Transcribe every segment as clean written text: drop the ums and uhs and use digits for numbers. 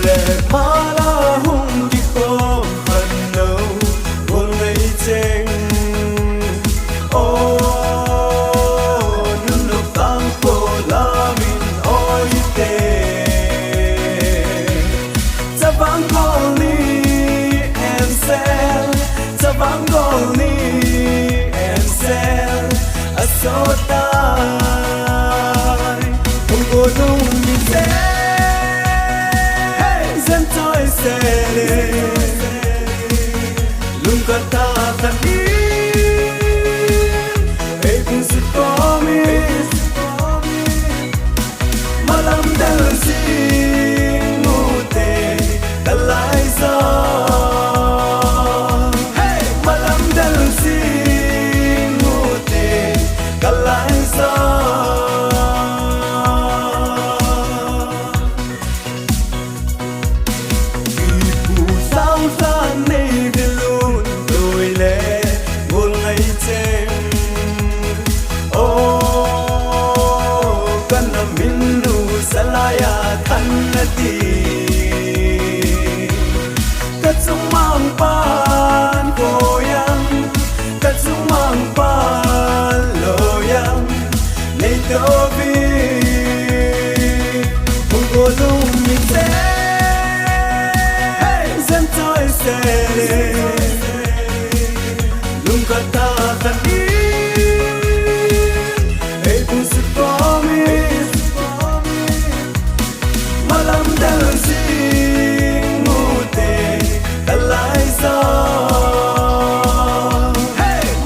lệ mala hung đi khô phần nâu buồn lấy chênh ô nung nục tăng cô la min oi tê cha vang goli em sel cha vang goli em sel asota cô nung mi se dân tôi sẽ luôn có ta thật yên ấy cũng sự có mi mà làm đơn xin ngủ tê ta lại gió mà làm đơn xin ngủ tê ta lại gió salaya thanati katsumang pan koyang katsumang pan loyang nei tobi mungolung mi se zan toi se lung kata khani ei bu su malam đơn xin ngủ tê ta lại gió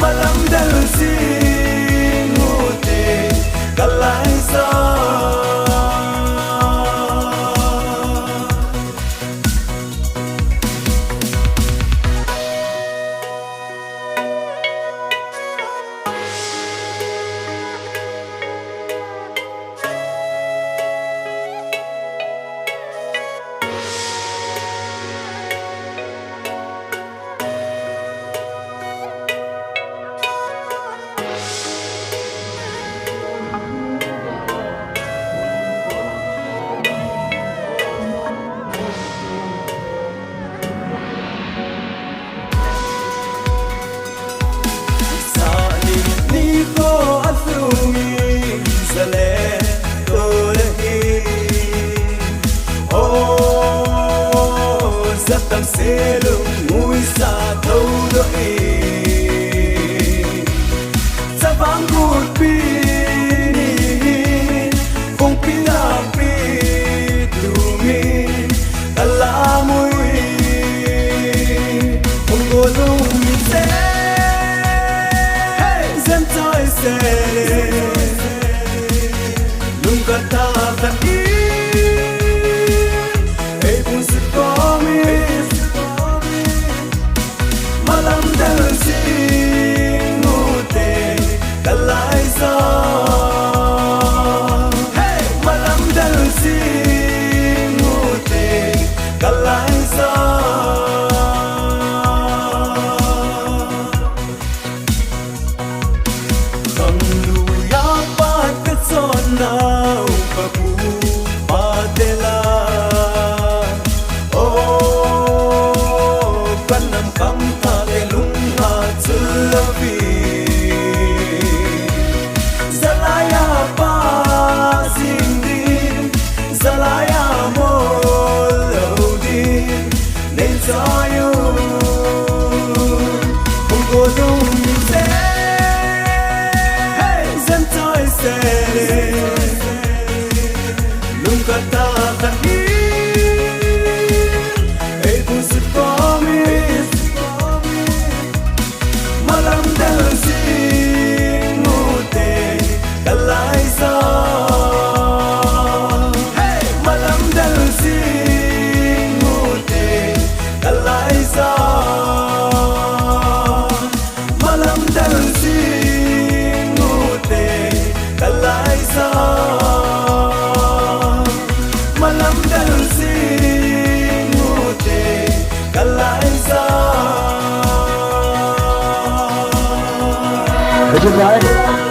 malam đơn xin ngủ tê ta lại gió tâm sẽ lung mũi xa thâu đôi sa vang cột pini phong pina pi tu mi ala mui phong cô lung mi se dân tôi sẽ lung cả ta thật malam đơn xin ngủ tê ta lại gió malam đơn xin ngủ tê ta lại gió cầm đủ ya ba cái son nào và bu ba tê la Zalaya pa zindin, Zalaya molodin, nên cho you, không có đúng như thế, dân tôi sẽ luôn có ta thật yên, ấy cũng sự có mi. Malam đơn xin ngủ tê ta lại gió malam đơn xin ngủ tê ta lại gió malam đơn xin ngủ tê ta lại gió malam đơn xin ngủ tê ta lại gió. Right.